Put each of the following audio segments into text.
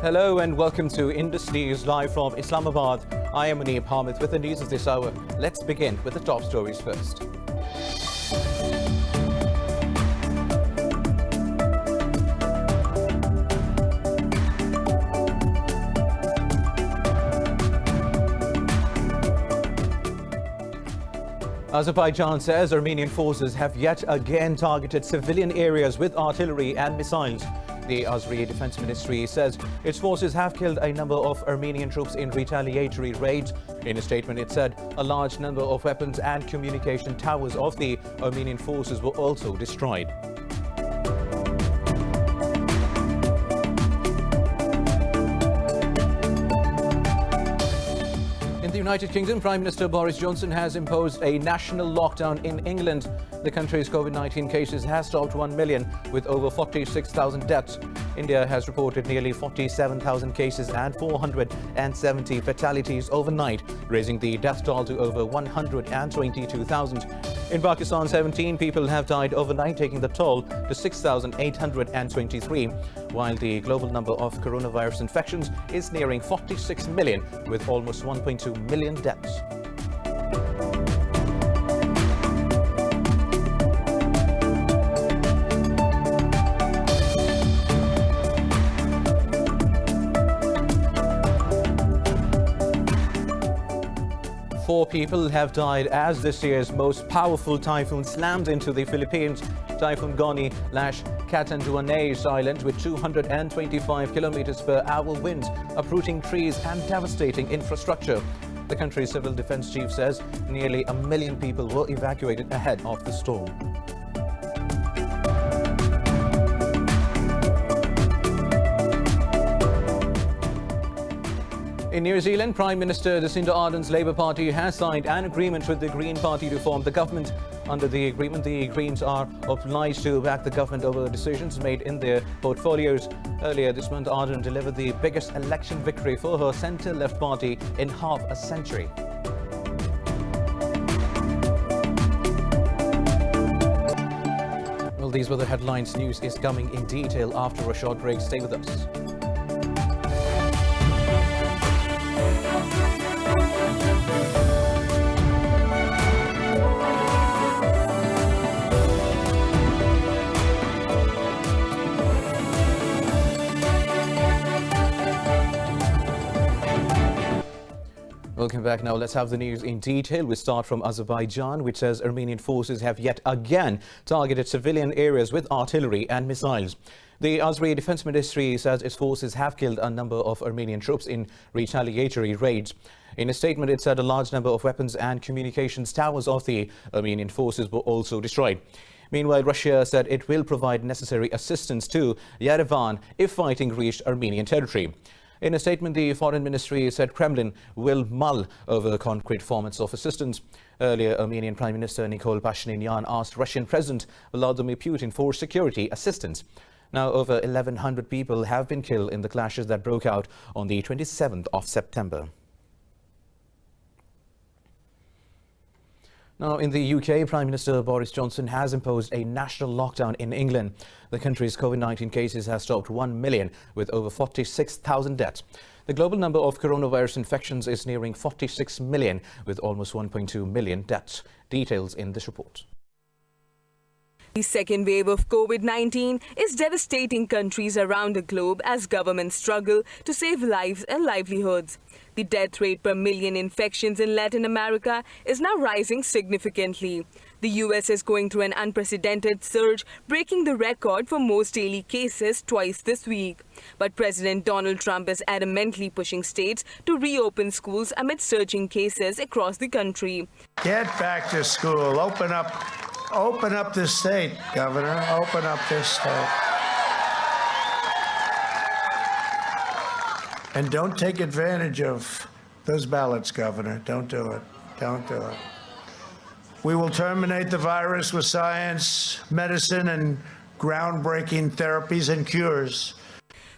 Hello and welcome to Indus News live from Islamabad. I am Munib Hamid with the news of this hour. Let's begin with the top stories first. Azerbaijan says Armenian forces have yet again targeted civilian areas with artillery and missiles. The Azeri Defense Ministry says its forces have killed a number of Armenian troops in retaliatory raids. In a statement, it said a large number of weapons and communication towers of the Armenian forces were also destroyed. In the United Kingdom, Prime Minister Boris Johnson has imposed a national lockdown in England. The country's COVID-19 cases has topped 1 million with over 46,000 deaths. India has reported nearly 47,000 cases and 470 fatalities overnight, raising the death toll to over 122,000. In Pakistan, 17 people have died overnight, taking the toll to 6,823, while the global number of coronavirus infections is nearing 46 million with almost 1.2 million deaths. Four people have died as this year's most powerful typhoon slammed into the Philippines. Typhoon Goni lashed Catanduanes Island with 225 kilometers per hour winds, uprooting trees and devastating infrastructure. The country's civil defense chief says nearly 1 million people were evacuated ahead of the storm. In New Zealand, Prime Minister Jacinda Ardern's Labour Party has signed an agreement with the Green Party to form the government. Under the agreement, the Greens are obliged to back the government over decisions made in their portfolios. Earlier this month, Ardern delivered the biggest election victory for her centre-left party in half a century. Well, these were the headlines. News is coming in detail after a short break. Stay with us. Welcome back. Now let's have the news in detail. We start from Azerbaijan, which says Armenian forces have yet again targeted civilian areas with artillery and missiles. The Azeri Defense Ministry says its forces have killed a number of Armenian troops in retaliatory raids. In a statement, it said a large number of weapons and communications towers of the Armenian forces were also destroyed. Meanwhile, Russia said it will provide necessary assistance to Yerevan if fighting reached Armenian territory. In a statement, the Foreign Ministry said Kremlin will mull over concrete formats of assistance. Earlier, Armenian Prime Minister Nikol Pashinyan asked Russian President Vladimir Putin for security assistance. Now, over 1,100 people have been killed in the clashes that broke out on the 27th of September. Now, in the UK, Prime Minister Boris Johnson has imposed a national lockdown in England. The country's COVID-19 cases has topped 1 million with over 46,000 deaths. The global number of coronavirus infections is nearing 46 million with almost 1.2 million deaths. Details in this report. The second wave of COVID-19 is devastating countries around the globe as governments struggle to save lives and livelihoods. The death rate per million infections in Latin America is now rising significantly. The US is going through an unprecedented surge, breaking the record for most daily cases twice this week. But President Donald Trump is adamantly pushing states to reopen schools amid surging cases across the country. Get back to school. Open up the state, Governor. Open up this state. And don't take advantage of those ballots, Governor. Don't do it. Don't do it. We will terminate the virus with science, medicine, and groundbreaking therapies and cures.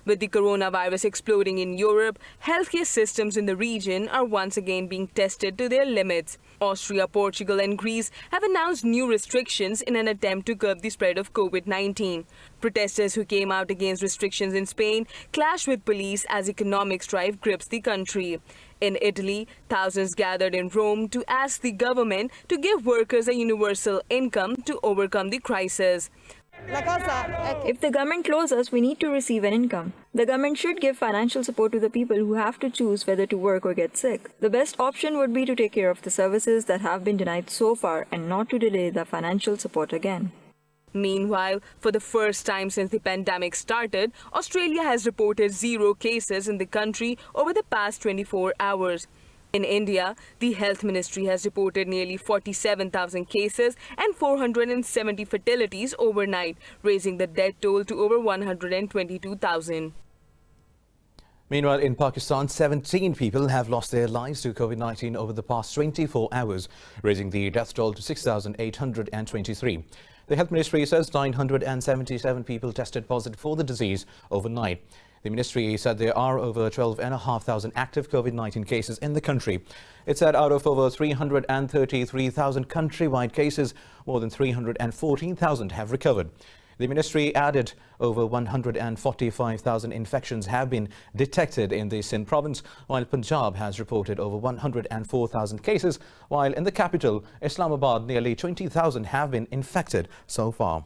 With the coronavirus exploding in Europe, healthcare systems in the region are once again being tested to their limits. Austria, Portugal and Greece have announced new restrictions in an attempt to curb the spread of COVID-19. Protesters who came out against restrictions in Spain clashed with police as economic strife grips the country. In Italy, thousands gathered in Rome to ask the government to give workers a universal income to overcome the crisis. If the government closes, we need to receive an income. The government should give financial support to the people who have to choose whether to work or get sick. The best option would be to take care of the services that have been denied so far and not to delay the financial support again. Meanwhile, for the first time since the pandemic started, Australia has reported 0 cases in the country over the past 24 hours. In India, the Health Ministry has reported nearly 47,000 cases and 470 fatalities overnight, raising the death toll to over 122,000. Meanwhile, in Pakistan, 17 people have lost their lives to COVID-19 over the past 24 hours, raising the death toll to 6,823. The Health Ministry says 977 people tested positive for the disease overnight. The ministry said there are over 12,500 active COVID-19 cases in the country. It said out of over 333,000 countrywide cases, more than 314,000 have recovered. The ministry added over 145,000 infections have been detected in the Sindh province, while Punjab has reported over 104,000 cases, while in the capital, Islamabad, nearly 20,000 have been infected so far.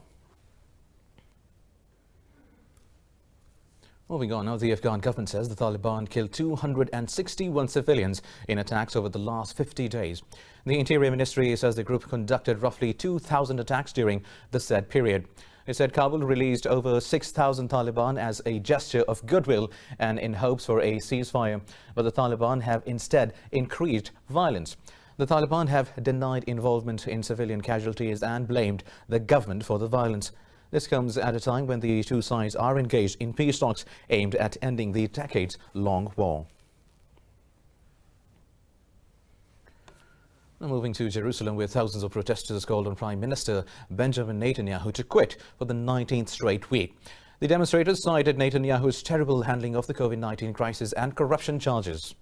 Moving on now, the Afghan government says the Taliban killed 261 civilians in attacks over the last 50 days. The Interior Ministry says the group conducted roughly 2,000 attacks during the said period. It said Kabul released over 6,000 Taliban as a gesture of goodwill and in hopes for a ceasefire, but the Taliban have instead increased violence. The Taliban have denied involvement in civilian casualties and blamed the government for the violence. This comes at a time when the two sides are engaged in peace talks aimed at ending the decades-long war. Now moving to Jerusalem, where thousands of protesters called on Prime Minister Benjamin Netanyahu to quit for the 19th straight week. The demonstrators cited Netanyahu's terrible handling of the COVID-19 crisis and corruption charges.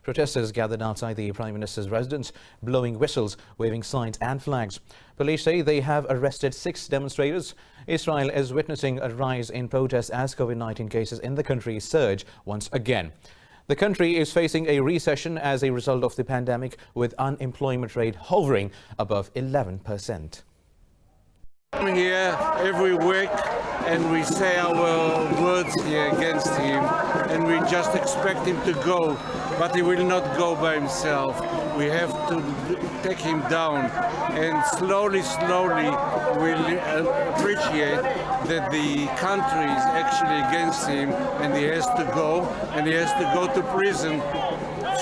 Protesters gathered outside the Prime Minister's residence, blowing whistles, waving signs and flags. Police say they have arrested 6 demonstrators. Israel is witnessing a rise in protests as COVID-19 cases in the country surge once again. The country is facing a recession as a result of the pandemic, with unemployment rate hovering above 11%. Come here every week and we say our words here against him, and we just expect him to go, but he will not go by himself. We have to take him down, and slowly we'll appreciate that the country is actually against him, and he has to go to prison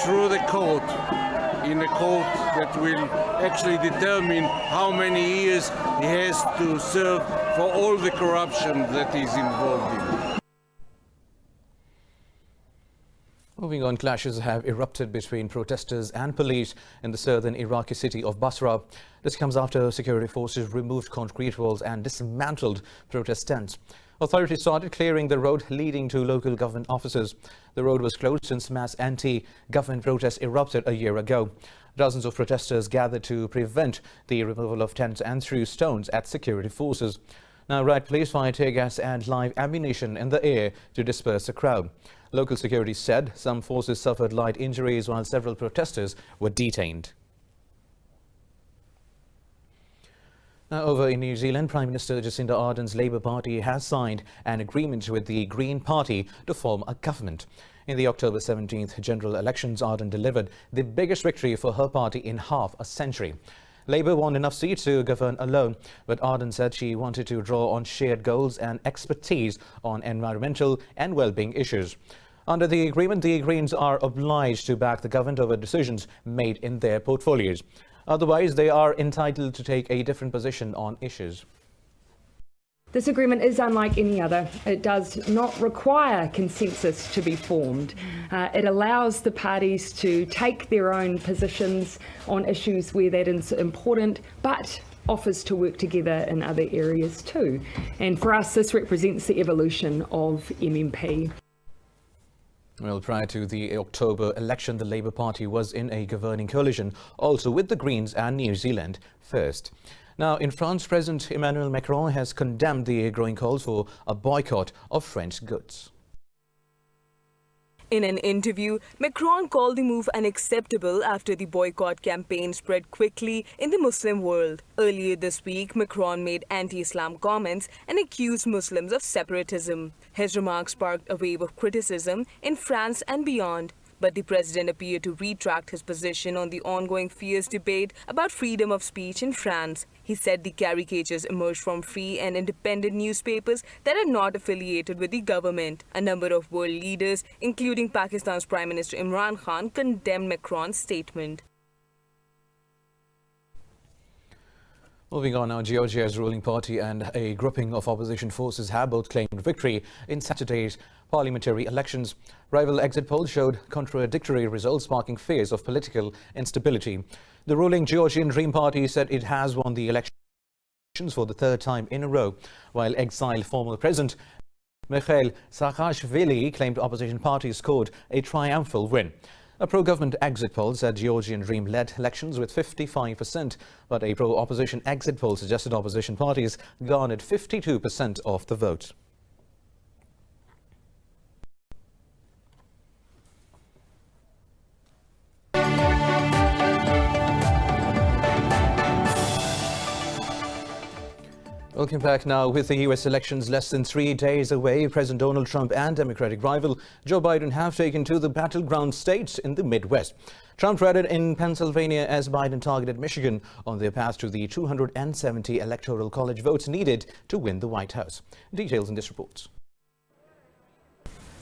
through the court, in a court that will actually determine how many years he has to serve for all the corruption that he's involved in. Moving on, clashes have erupted between protesters and police in the southern Iraqi city of Basra. This comes after security forces removed concrete walls and dismantled protest tents. Authorities started clearing the road leading to local government offices. The road was closed since mass anti-government protests erupted a year ago. Dozens of protesters gathered to prevent the removal of tents and threw stones at security forces. Now, riot police fired tear gas and live ammunition in the air to disperse the crowd. Local security said some forces suffered light injuries while several protesters were detained. Now, over in New Zealand, Prime Minister Jacinda Ardern's Labour Party has signed an agreement with the Green Party to form a government. In the October 17th general elections, Ardern delivered the biggest victory for her party in half a century. Labour won enough seats to govern alone, but Ardern said she wanted to draw on shared goals and expertise on environmental and well-being issues. Under the agreement, the Greens are obliged to back the government over decisions made in their portfolios. Otherwise, they are entitled to take a different position on issues. This agreement is unlike any other. It does not require consensus to be formed. It allows the parties to take their own positions on issues where that is important, but offers to work together in other areas too. And for us, this represents the evolution of MMP. Well, prior to the October election, the Labour Party was in a governing coalition, also with the Greens and New Zealand First. Now, in France, President Emmanuel Macron has condemned the growing calls for a boycott of French goods. In an interview, Macron called the move unacceptable after the boycott campaign spread quickly in the Muslim world. Earlier this week, Macron made anti-Islam comments and accused Muslims of separatism. His remarks sparked a wave of criticism in France and beyond. But the president appeared to retract his position on the ongoing fierce debate about freedom of speech in France. He said the caricatures emerged from free and independent newspapers that are not affiliated with the government. A number of world leaders, including Pakistan's Prime Minister Imran Khan, condemned Macron's statement. Moving on now, Georgia's ruling party and a grouping of opposition forces have both claimed victory in Saturday's parliamentary elections. Rival exit polls showed contradictory results, sparking fears of political instability. The ruling Georgian Dream Party said it has won the elections for the third time in a row, while exiled former president Mikhail Saakashvili claimed opposition parties scored a triumphal win. A pro-government exit poll said Georgian Dream led elections with 55%, but a pro-opposition exit poll suggested opposition parties garnered 52% of the vote. Welcome back now. With the U.S. elections less than 3 days away, President Donald Trump and Democratic rival Joe Biden have taken to the battleground states in the Midwest. Trump rallied in Pennsylvania as Biden targeted Michigan on their path to the 270 Electoral College votes needed to win the White House. Details in this report.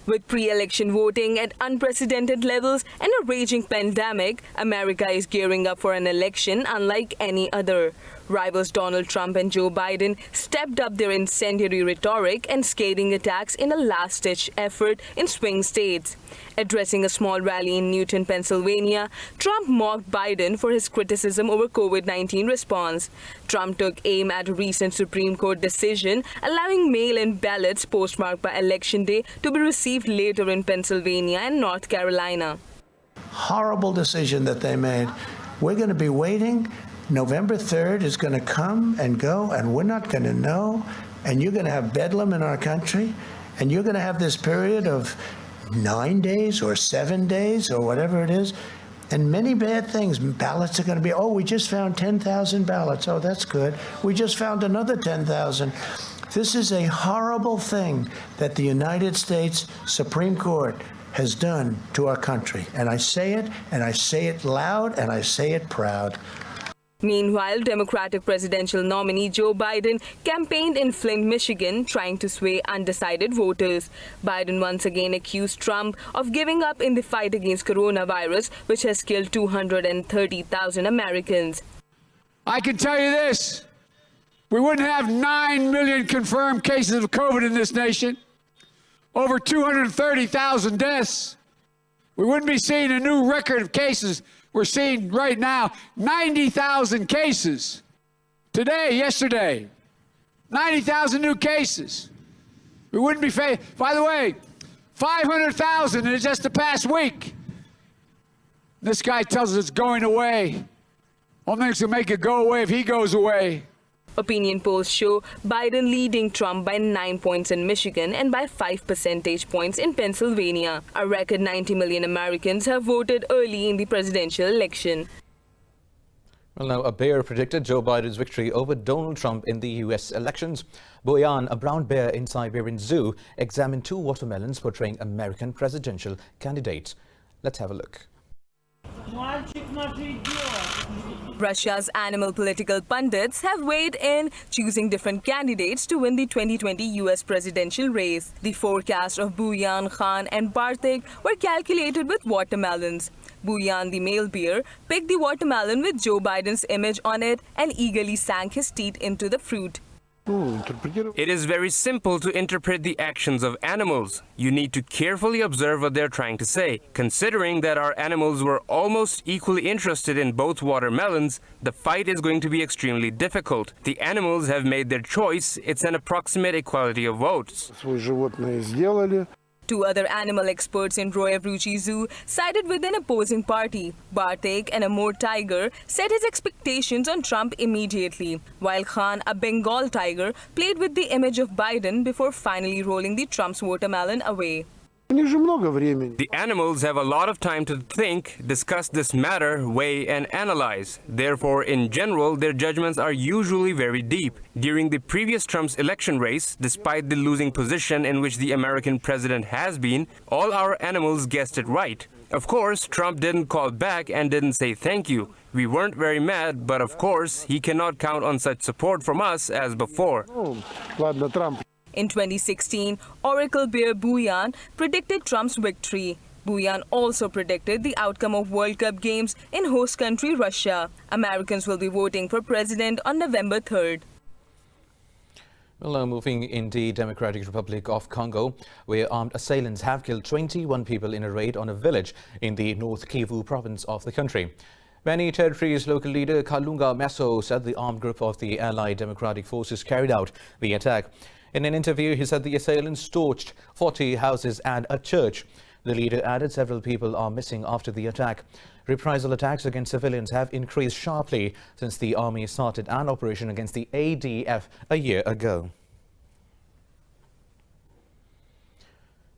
With pre-election voting at unprecedented levels and a raging pandemic, America is gearing up for an election unlike any other. Rivals Donald Trump and Joe Biden stepped up their incendiary rhetoric and scathing attacks in a last-ditch effort in swing states. Addressing a small rally in Newton, Pennsylvania, Trump mocked Biden for his criticism over COVID-19 response. Trump took aim at a recent Supreme Court decision allowing mail-in ballots postmarked by Election Day to be received later in Pennsylvania and North Carolina. Horrible decision that they made. We're going to be waiting. November 3rd is going to come and go, and we're not going to know. And you're going to have bedlam in our country, and you're going to have this period of 9 days or 7 days or whatever it is, and many bad things. Ballots are going to be, oh, we just found 10,000 ballots. Oh, that's good. We just found another 10,000. This is a horrible thing that the United States Supreme Court has done to our country. And I say it loud, and I say it proud. Meanwhile, Democratic presidential nominee Joe Biden campaigned in Flint, Michigan, trying to sway undecided voters. Biden once again accused Trump of giving up in the fight against coronavirus, which has killed 230,000 Americans. I can tell you this, we wouldn't have 9 million confirmed cases of COVID in this nation, over 230,000 deaths. We wouldn't be seeing a new record of cases. We're seeing right now 90,000 cases. Today, yesterday, 90,000 new cases. We wouldn't be by the way, 500,000 in just the past week. This guy tells us it's going away. Only thing's gonna make it go away if he goes away. Opinion polls show Biden leading Trump by 9 points in Michigan and by 5 percentage points in Pennsylvania. A record 90 million Americans have voted early in the presidential election. Well, now, a bear predicted Joe Biden's victory over Donald Trump in the U.S. elections. Boyan, a brown bear in Siberian Zoo, examined 2 watermelons portraying American presidential candidates. Let's have a look. Russia's animal political pundits have weighed in, choosing different candidates to win the 2020 U.S. presidential race. The forecast of Boyan, Khan and Bartik were calculated with watermelons. Boyan, the male bear, picked the watermelon with Joe Biden's image on it and eagerly sank his teeth into the fruit. It is very simple to interpret the actions of animals. You need to carefully observe what they're trying to say. Considering that our animals were almost equally interested in both watermelons, the fight is going to be extremely difficult. The animals have made their choice. It's an approximate equality of votes. To Two other animal experts in Royal Zoo sided with an opposing party. Bartek, an Amur tiger, set his expectations on Trump immediately, while Khan, a Bengal tiger, played with the image of Biden before finally rolling the Trump's watermelon away. The animals have a lot of time to think, discuss this matter, weigh and analyze. Therefore, in general, their judgments are usually very deep. During the previous Trump's election race, despite the losing position in which the American president has been, all our animals guessed it right. Of course, Trump didn't call back and didn't say thank you. We weren't very mad, but of course, he cannot count on such support from us as before. In 2016, Oracle bear Buyan predicted Trump's victory. Buyan also predicted the outcome of World Cup games in host country Russia. Americans will be voting for president on November 3rd. Well, now moving in the Democratic Republic of Congo, where armed assailants have killed 21 people in a raid on a village in the North Kivu province of the country. Beni Territories local leader Kalunga Meso said the armed group of the Allied Democratic Forces carried out the attack. In an interview, he said the assailants torched 40 houses and a church. The leader added several people are missing after the attack. Reprisal attacks against civilians have increased sharply since the army started an operation against the ADF a year ago.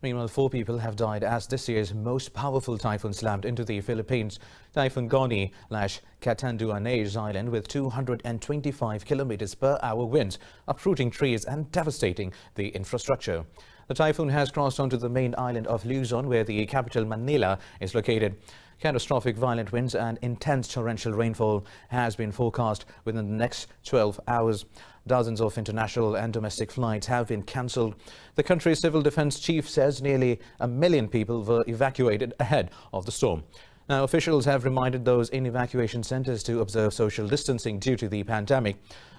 Meanwhile, 4 people have died as this year's most powerful typhoon slammed into the Philippines. Typhoon Goni lashed Catanduanes Island with 225 km/h winds, uprooting trees and devastating the infrastructure. The typhoon has crossed onto the main island of Luzon, where the capital Manila is located. Catastrophic violent winds and intense torrential rainfall has been forecast within the next 12 hours. Dozens of international and domestic flights have been cancelled. The country's civil defense chief says nearly 1 million people were evacuated ahead of the storm. Now, officials have reminded those in evacuation centers to observe social distancing due to the pandemic.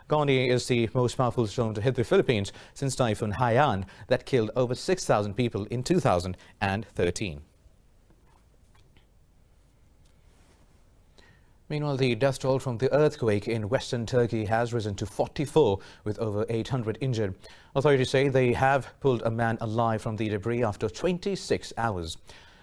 Goni is the most powerful storm to hit the Philippines since Typhoon Haiyan that killed over 6,000 people in 2013. Meanwhile, the death toll from the earthquake in western Turkey has risen to 44, with over 800 injured. Authorities say they have pulled a man alive from the debris after 26 hours.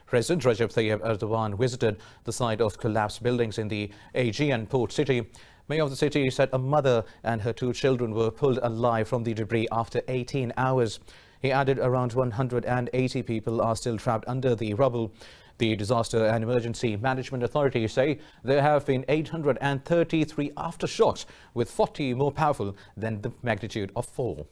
President Recep Tayyip Erdogan visited the site of collapsed buildings in the Aegean port city. Mayor of the city said a mother and her 2 children were pulled alive from the debris after 18 hours. He added around 180 people are still trapped under the rubble. The Disaster and Emergency Management Authority say there have been 833 aftershocks, with 40 more powerful than the magnitude of 4.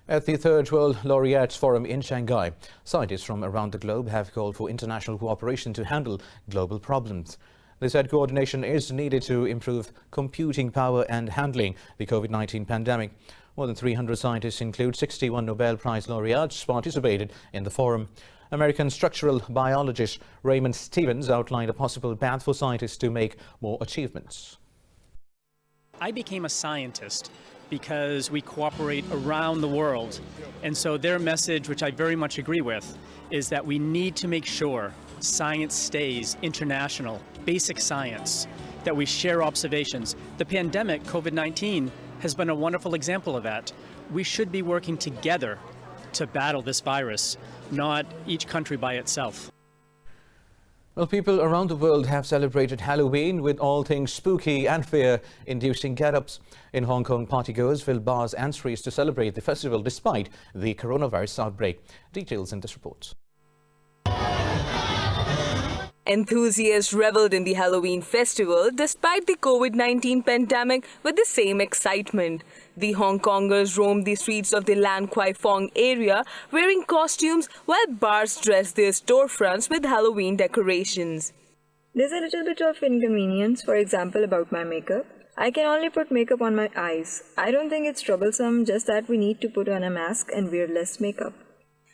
At the 3rd World Laureates Forum in Shanghai, scientists from around the globe have called for international cooperation to handle global problems. They said coordination is needed to improve computing power and handling the COVID-19 pandemic. More than 300 scientists, include 61 Nobel Prize laureates, participated in the forum. American structural biologist Raymond Stevens outlined a possible path for scientists to make more achievements. I became a scientist because we cooperate around the world. And so their message, which I very much agree with, is that we need to make sure science stays international, basic science, that we share observations. The pandemic, COVID-19, has been a wonderful example of that. We should be working together to battle this virus, not each country by itself. Well, people around the world have celebrated Halloween with all things spooky and fear-inducing get-ups. In Hong Kong, partygoers filled bars and streets to celebrate the festival despite the coronavirus outbreak. Details in this report. Enthusiasts reveled in the Halloween festival despite the COVID-19 pandemic with the same excitement. The Hong Kongers roamed the streets of the Lan Kwai Fong area wearing costumes, while bars dressed their storefronts with Halloween decorations. There's a little bit of inconvenience, for example, about my makeup. I can only put makeup on my eyes. I don't think it's troublesome, just that we need to put on a mask and wear less makeup.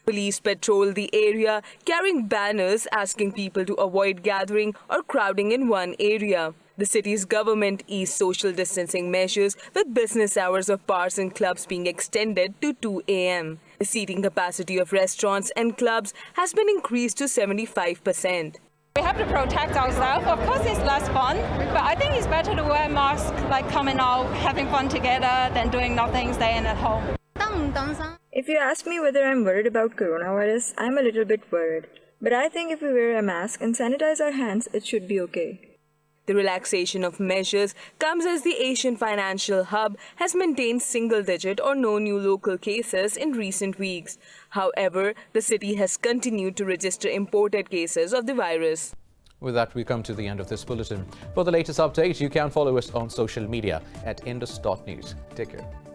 Police patrolled the area, carrying banners asking people to avoid gathering or crowding in one area. The city's government eased social distancing measures, with business hours of bars and clubs being extended to 2 a.m. The seating capacity of restaurants and clubs has been increased to 75%. We have to protect ourselves. Of course, it's less fun, but I think it's better to wear a mask, like coming out, having fun together, than doing nothing, staying at home. If you ask me whether I'm worried about coronavirus, I'm a little bit worried. But I think if we wear a mask and sanitize our hands, it should be okay. The relaxation of measures comes as the Asian financial hub has maintained single-digit or no new local cases in recent weeks. However, the city has continued to register imported cases of the virus. With that, we come to the end of this bulletin. For the latest update, you can follow us on social media at indus.news. Take care.